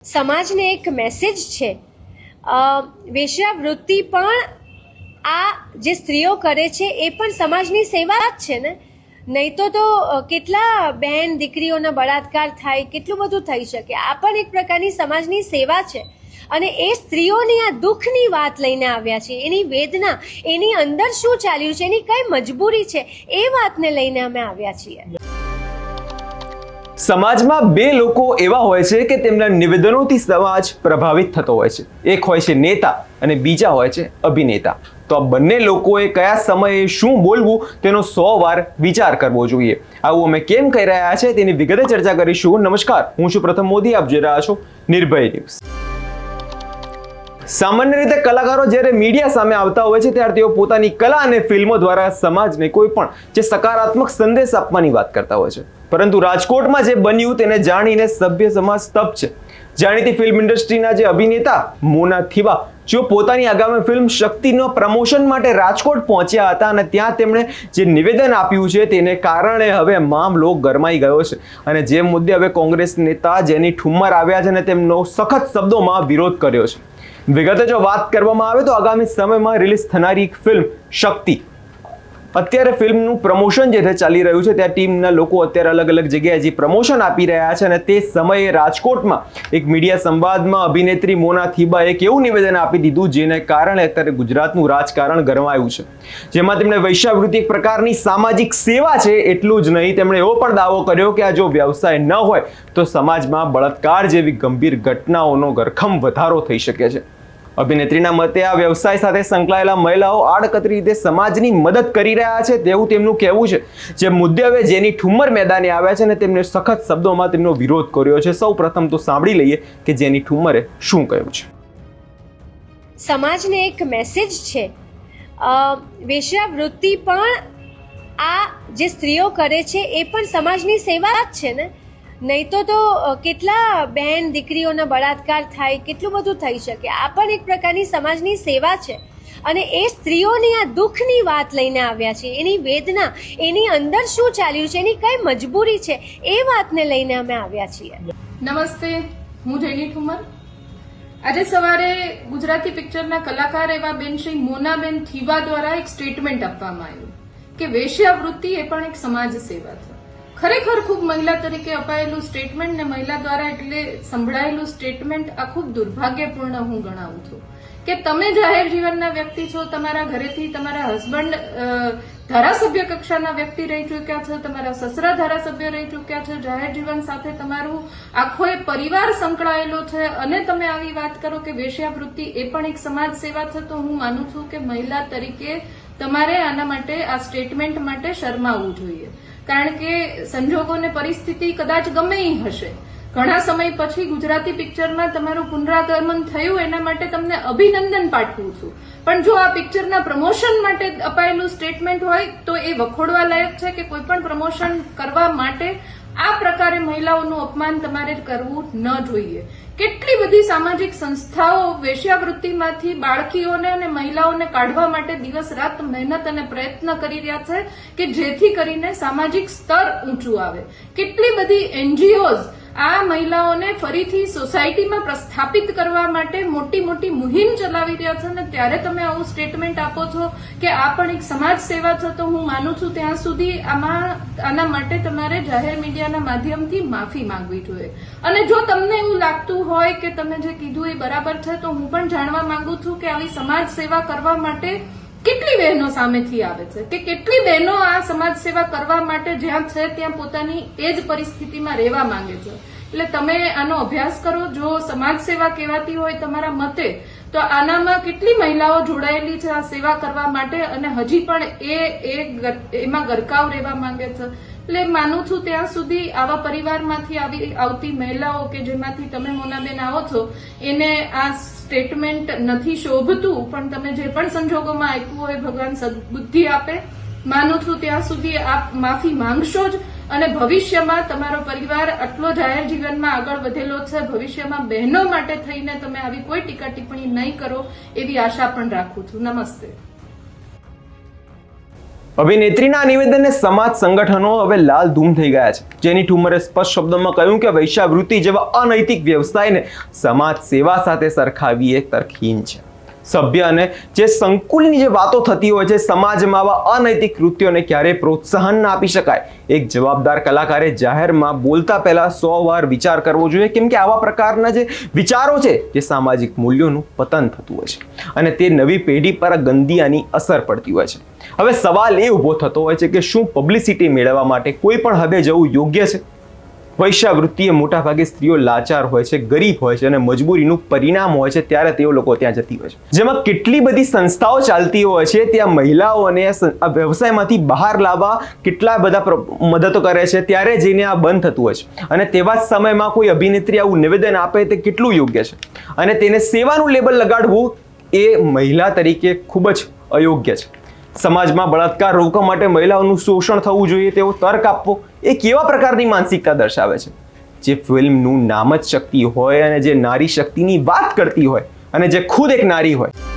સમાજને એક મેસેજ છે વેશ્યાવૃત્તિ પણ આ જે સ્ત્રીઓ કરે છે એ પણ સમાજની સેવા જ છે ને. નહીં તો કેટલા બહેન દીકરીઓના બળાત્કાર થાય, કેટલું બધું થઈ શકે. આ પણ એક પ્રકારની સમાજની સેવા છે અને એ સ્ત્રીઓની આ દુઃખની વાત લઈને આવ્યા છે, એની વેદના, એની અંદર શું ચાલ્યું છે, એની કઈ મજબૂરી છે, એ વાતને લઈને અમે આવ્યા છીએ. સમાજમાં બે લોકો એવા હોય છે કે તેમના નિવેદનોથી સમાજ પ્રભાવિત થતો હોય છે. એક હોય છે નેતા અને બીજા હોય છે અભિનેતા. તો આ બંને લોકોએ કયા સમયે શું બોલવું તેનો 100 વાર વિચાર કરવો જોઈએ. આવું અમે કેમ કહી રહ્યા છે તેની વિગતે ચર્ચા કરીશું. નમસ્કાર, હું છું પ્રથમ મોદી, આપ જોઈ રહ્યા છો નિર્ભય ન્યૂઝ. સામાન્ય રીતે કલાકારો જ્યારે મીડિયા સામે આવતા હોય છે ત્યારે તેઓ પોતાની કલા અને ફિલ્મો દ્વારા સમાજને કોઈ પણ જે સકારાત્મક સંદેશ આપવાની વાત કરતા હોય છે. પરંતુ રાજકોટમાં જે બન્યું તેને જાણીને સભ્ય સમાજ સ્તબ્ધ છે. જાણીતી ફિલ્મ ઇન્ડસ્ટ્રીના જે અભિનેતા મોના થીબા, જેઓ પોતાની આગામી ફિલ્મ શક્તિનો પ્રમોશન માટે રાજકોટ પહોંચ્યા હતા અને ત્યાં તેમણે જે નિવેદન આપ્યું છે તેને કારણે હવે મામલો ગરમાઈ ગયો છે અને જે મુદ્દે હવે કોંગ્રેસ નેતા જેની ઠુમ્મર આવ્યા છે અને તેમનો સખત શબ્દોમાં વિરોધ કર્યો છે. વિગતે જો વાત કરવામાં આવે તો આગામી સમયમાં રિલીઝ થનારી એક ફિલ્મ શક્તિ, અત્યારે ફિલ્મનું પ્રમોશન જે ચાલી રહ્યું છે ત્યાં ટીમના લોકો અત્યારે અલગ અલગ જગ્યાએ જે પ્રમોશન આપી રહ્યા છે અને તે સમયે રાજકોટમાં એક મીડિયા સંવાદમાં અભિનેત્રી મોના થીબાએ એક એવું નિવેદન આપી દીધું જેને કારણે અત્યારે ગુજરાતનું રાજકારણ ગરમાયું છે. જેમાં તેમણે વૈશ્યાવૃત્તિ એક પ્રકારની સામાજિક સેવા છે એટલું જ નહીં, તેમણે એવો પણ દાવો કર્યો કે આ જો વ્યવસાય ન હોય તો સમાજમાં બળાત્કાર જેવી ગંભીર ઘટનાઓનો ઘરખમ વધારો થઈ શકે છે. અભિનેત્રીના મતે આ વ્યવસાય સાથે સંકળાયેલા મહિલાઓ આડકતરી રીતે સમાજની મદદ કરી રહ્યા છે તેવું તેમનું કહેવું છે. જે મુદ્દે હવે જેની ઠુમ્મર મેદાને આવ્યા છે અને તેમને સખત શબ્દોમાં તેમનો વિરોધ કર્યો છે. સૌ પ્રથમ તો સાંભળી લઈએ કે જેની ઠુમ્મરે શું કહ્યું છે. સમાજને એક મેસેજ છે વેશ્યાવૃત્તિ પણ આ જે સ્ત્રીઓ કરે છે એ પણ સમાજની સેવા જ છે ને. નહીં તો કેટલા બહેન દીકરીઓના બળાત્કાર થાય, કેટલું બધું થઈ શકે. આ પણ એક પ્રકારની સમાજની સેવા છે અને એ સ્ત્રીઓની આ દુઃખની વાત લઈને આવ્યા છે, એની વેદના, એની અંદર શું ચાલ્યું છે, એની કઈ મજબૂરી છે, એ વાતને લઈને અમે આવ્યા છીએ. નમસ્તે, હું જયની ઠુમ્મર. આજે સવારે ગુજરાતી પિક્ચરના કલાકાર એવા બેન શ્રી મોનાબેન થીબા દ્વારા એક સ્ટેટમેન્ટ આપવામાં આવ્યું કે વેશ્યાવૃત્તિ એ પણ એક સમાજ સેવા છે. ખરેખર ખૂબ મહિલા તરીકે અપાયેલું સ્ટેટમેન્ટ ને મહિલા દ્વારા એટલે સંભળાયેલું સ્ટેટમેન્ટ આ ખૂબ દુર્ભાગ્યપૂર્ણ હું ગણાવું છું કે તમે જાહેર જીવનના વ્યક્તિ છો, તમારા ઘરેથી તમારા હસબન્ડ ધારાસભ્ય કક્ષાના વ્યક્તિ રહી ચૂક્યા છે, તમારા સસરા ધારાસભ્ય રહી ચૂક્યા છે, જાહેર જીવન સાથે તમારું આખો એ પરિવાર સંકળાયેલો છે અને તમે આવી વાત કરો કે વેશ્યાવૃત્તિ એ પણ એક સમાજ સેવા છે, તો હું માનું છું કે મહિલા તરીકે તમારે આના માટે, આ સ્ટેટમેન્ટ માટે શરમાવવું જોઈએ. કારણ કે સંજોગોને પરિસ્થિતિ કદાચ ગમે એ હશે, ઘણા સમય પછી ગુજરાતી પિક્ચરમાં તમારું પુનરાગમન થયું એના માટે તમને અભિનંદન પાઠવું છું. પણ જો આ પિક્ચરના પ્રમોશન માટે અપાયેલું સ્ટેટમેન્ટ હોય તો એ વખોડવા લાયક છે કે કોઈ પણ પ્રમોશન કરવા માટે આ પ્રકારે મહિલાઓનું અપમાન તમારે કરવું ન જોઈએ. કેટલી બધી સામાજિક સંસ્થાઓ વેશ્યાવૃત્તિમાંથી બાળકીઓને અને મહિલાઓને કાઢવા માટે દિવસ રાત મહેનત અને પ્રયત્ન કરી રહ્યા છે કે જેથી કરીને સામાજિક સ્તર ઊંચું આવે. કેટલી બધી એનજીઓઝ આ મહિલાઓને ફરીથી સોસાયટીમાં પ્રસ્થાપિત કરવા માટે મોટી મોટી મુહિમ ચલાવી રહ્યા છે અને ત્યારે તમે આવું સ્ટેટમેન્ટ આપો છો કે આ પણ એક સમાજ સેવા છે, તો હું માનું છું ત્યાં સુધી આના માટે તમારે જાહેર મીડિયાના માધ્યમથી માફી માંગવી જોઈએ. અને જો તમને એવું લાગતું હોય કે તમે જે કીધું એ બરાબર છે તો હું પણ જાણવા માંગુ છું કે આવી સમાજ સેવા કરવા માટે કેટલી બહેનો સામેથી આવે છે કે કેટલી બહેનો આ સમાજ સેવા કરવા માટે જ્યાં છે ત્યાં પોતાની એ જ પરિસ્થિતિમાં રહેવા માંગે છે. એટલે તમે આનો અભ્યાસ કરો. જો સમાજ સેવા કહેવાતી હોય તમારા મતે તો આનામાં કેટલી મહિલાઓ જોડાયેલી છે આ સેવા કરવા માટે અને હજી પણ એમાં ગરકાવ રહેવા માંગે છે. એટલે માનું છું ત્યાં સુધી આવા પરિવારમાંથી આવતી મહિલાઓ કે જેમાંથી તમે મોનાબેન આવો છો એને આ સ્ટેટમેન્ટ નથી શોભતું, પણ તમે જે પણ સંજોગોમાં આપ્યું હોય ભગવાન સદબુદ્ધિ આપે. માનું છું ત્યાં સુધી આપ માફી માંગશો જ અને ભવિષ્યમાં તમારો પરિવાર આટલો જાહેર જીવનમાં આગળ વધેલો છે, ભવિષ્યમાં બહેનો માટે થઈને તમે આવી કોઈ ટીકા ટિપ્પણી નહીં કરો એવી આશા પણ રાખું છું. નમસ્તે. અભિનેત્રીના આ નિવેદનને સમાજ સંગઠનો હવે લાલ ધૂમ થઈ ગયા છે. જેની ઠુમ્મરે સ્પષ્ટ શબ્દોમાં કહ્યું કે વૈશ્યાવૃત્તિ જેવા અનૈતિક વ્યવસાયને સમાજ સેવા સાથે સરખાવી એ તર્કહીન છે. સભ્ય અને જે સંકુલની જે વાતો થતી હોય છે, સમાજમાં આવા અનૈતિક કૃત્યોને ક્યારેય પ્રોત્સાહન ના આપી શકાય. એક જવાબદાર કલાકારે જાહેરમાં બોલતા પહેલા 100 વાર વિચાર કરવો જોઈએ, કેમ કે આવા પ્રકારના જે વિચારો છે જે સામાજિક મૂલ્યોનું પતન થતું હોય છે અને તે નવી પેઢી પર ગંદીયાની અસર પડતી હોય છે. હવે સવાલ એ ઊભો થતો હોય છે કે શું પબ્લિસિટી મેળવવા માટે કોઈ પણ હદે જવું યોગ્ય છે? વૈશ્યાવૃત્તિએ મોટાભાગે સ્ત્રીઓ લાચાર હોય છે, ગરીબ હોય છે અને મજબૂરીનું પરિણામ હોય છે ત્યારે તેઓ લોકો ત્યાં જતી હોય છે. જેમાં કેટલી બધી સંસ્થાઓ ચાલતી હોય છે, ત્યાં મહિલાઓને આ વ્યવસાયમાંથી બહાર લાવવા કેટલા બધા મદદો કરે છે, ત્યારે જઈને આ બંધ થતું હોય છે. અને તેવા જ સમયમાં કોઈ અભિનેત્રી આવું નિવેદન આપે તે કેટલું યોગ્ય છે અને તેને સેવાનું લેબલ લગાડવું એ મહિલા તરીકે ખૂબ જ અયોગ્ય છે. સમાજમાં બળાત્કાર રોકવા માટે મહિલાઓનું શોષણ થવું જોઈએ તેવો તર્ક આપવો એ કેવા પ્રકારની માનસિકતા દર્શાવે છે? જે ફિલ્મનું નામ જ શક્તિ હોય અને જે નારી શક્તિની વાત કરતી હોય અને જે ખુદ એક નારી હોય.